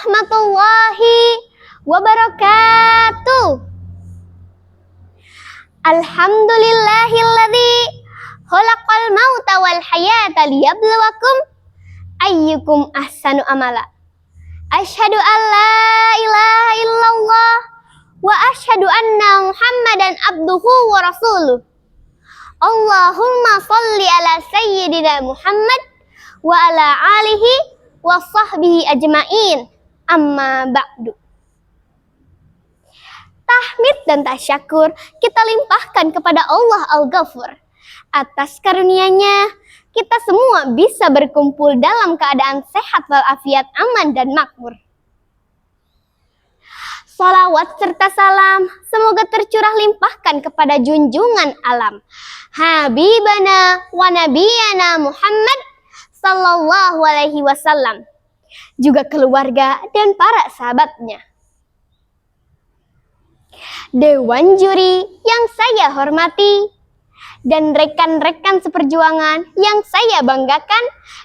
warahmatullahi wabarakatuh. Alhamdulillahilladzi khalaqal mauta wal hayata liyabluwakum ayyukum ahsanu amala. Asyhadu an la ilaha illallah wa asyhadu anna Muhammadan abduhu wa rasuluh. Allahumma shalli ala sayyidina Muhammad wa ala alihi wa sahbihi ajmain. Amma ba'du. Tahmid dan tasyakur kita limpahkan kepada Allah Al-Ghafur. Atas karunia-Nya, kita semua bisa berkumpul dalam keadaan sehat walafiat, aman dan makmur. Salawat serta salam semoga tercurah limpahkan kepada junjungan alam, Habibana wa Nabiyana Muhammad sallallahu alaihi wasallam, juga keluarga dan para sahabatnya. Dewan juri yang saya hormati dan rekan-rekan seperjuangan yang saya banggakan,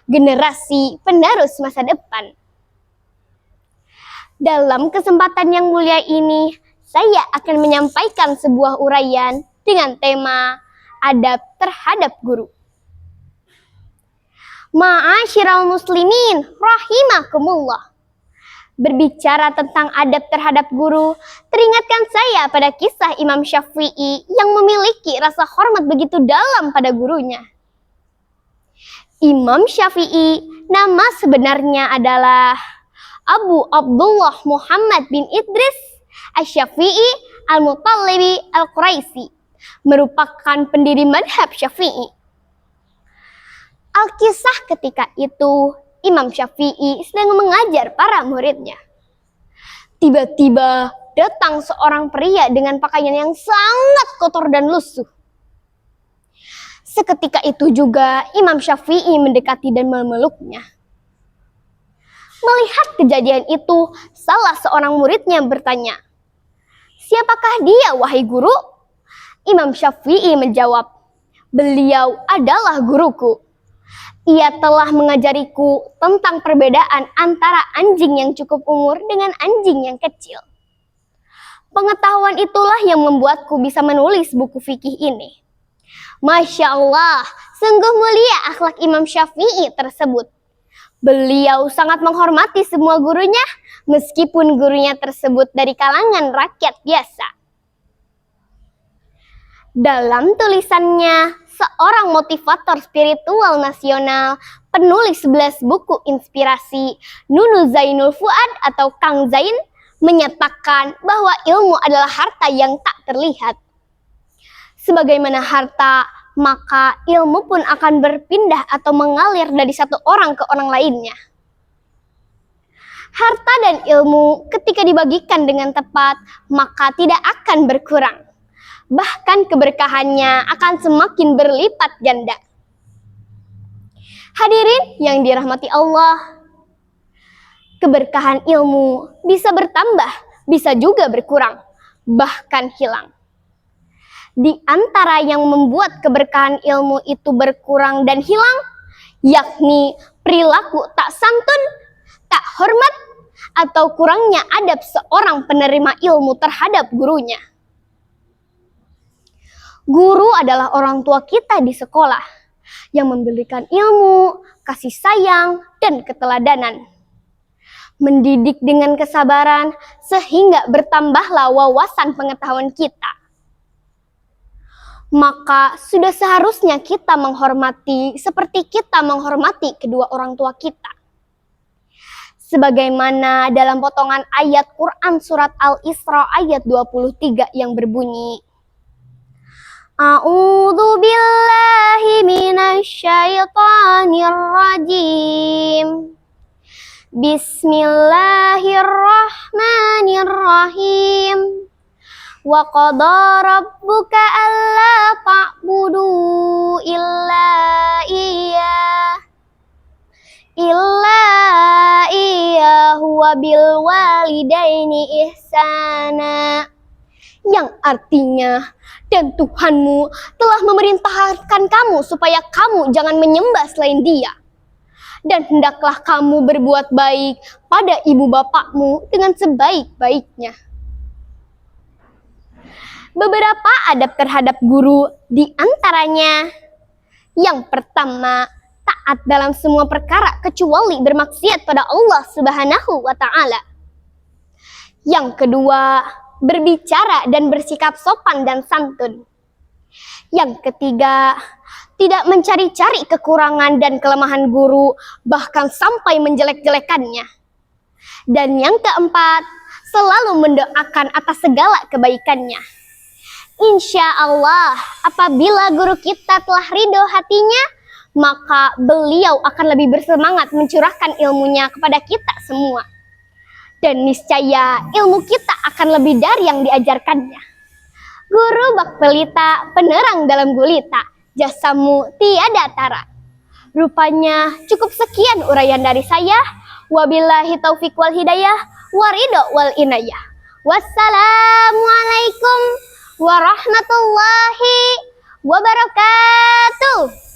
generasi penerus masa depan. Dalam kesempatan yang mulia ini, saya akan menyampaikan sebuah uraian dengan tema adab terhadap guru. Ma'asyiral muslimin rahimakumullah. Berbicara tentang adab terhadap guru, teringatkan saya pada kisah Imam Syafi'i yang memiliki rasa hormat begitu dalam pada gurunya. Imam Syafi'i nama sebenarnya adalah Abu Abdullah Muhammad bin Idris Asy-Syafi'i Al-Muttalibi Al-Quraisy, merupakan pendiri madhab Syafi'i. Alkisah ketika itu, Imam Syafi'i sedang mengajar para muridnya. Tiba-tiba datang seorang pria dengan pakaian yang sangat kotor dan lusuh. Seketika itu juga Imam Syafi'i mendekati dan memeluknya. Melihat kejadian itu, salah seorang muridnya bertanya, "Siapakah dia, wahai guru?" Imam Syafi'i menjawab, "Beliau adalah guruku. Ia telah mengajariku tentang perbedaan antara anjing yang cukup umur dengan anjing yang kecil. Pengetahuan itulah yang membuatku bisa menulis buku fikih ini." Masya Allah, sungguh mulia akhlak Imam Syafi'i tersebut. Beliau sangat menghormati semua gurunya, meskipun gurunya tersebut dari kalangan rakyat biasa. Dalam tulisannya, seorang motivator spiritual nasional, penulis 11 buku inspirasi, Nunu Zainul Fuad atau Kang Zain, menyatakan bahwa ilmu adalah harta yang tak terlihat. Sebagaimana harta, maka ilmu pun akan berpindah atau mengalir dari satu orang ke orang lainnya. Harta dan ilmu ketika dibagikan dengan tepat, maka tidak akan berkurang. Bahkan keberkahannya akan semakin berlipat ganda. Hadirin yang dirahmati Allah, keberkahan ilmu bisa bertambah, bisa juga berkurang, bahkan hilang. Di antara yang membuat keberkahan ilmu itu berkurang dan hilang, yakni perilaku tak santun, tak hormat, atau kurangnya adab seorang penerima ilmu terhadap gurunya. Guru adalah orang tua kita di sekolah yang memberikan ilmu, kasih sayang, dan keteladanan. Mendidik dengan kesabaran sehingga bertambahlah wawasan pengetahuan kita. Maka sudah seharusnya kita menghormati seperti kita menghormati kedua orang tua kita. Sebagaimana dalam potongan ayat Quran surat Al-Isra ayat 23 yang berbunyi, A'udzu billahi minasyaitonir rajim. Bismillahirrahmanirrahim. Wa qada rabbuka alla ta'budu illa iyyahu wa bil walidaini ihsana. Yang artinya, dan Tuhanmu telah memerintahkan kamu supaya kamu jangan menyembah selain Dia, dan hendaklah kamu berbuat baik pada ibu bapakmu dengan sebaik-baiknya. Beberapa adab terhadap guru di antaranya, yang pertama, taat dalam semua perkara kecuali bermaksiat pada Allah Subhanahu wa Ta'ala. Yang kedua, berbicara dan bersikap sopan dan santun. Yang ketiga, tidak mencari-cari kekurangan dan kelemahan guru, bahkan sampai menjelek-jelekannya. Dan yang keempat, selalu mendoakan atas segala kebaikannya. Insya Allah, apabila guru kita telah ridho hatinya, maka beliau akan lebih bersemangat mencurahkan ilmunya kepada kita semua. Dan niscaya ilmu kita akan lebih dari yang diajarkannya. Guru bak pelita, penerang dalam gulita, jasamu tiada tara. Rupanya cukup sekian uraian dari saya. Wabillahi taufiq wal hidayah, waridho wal inayah. Wassalamualaikum warahmatullahi wabarakatuh.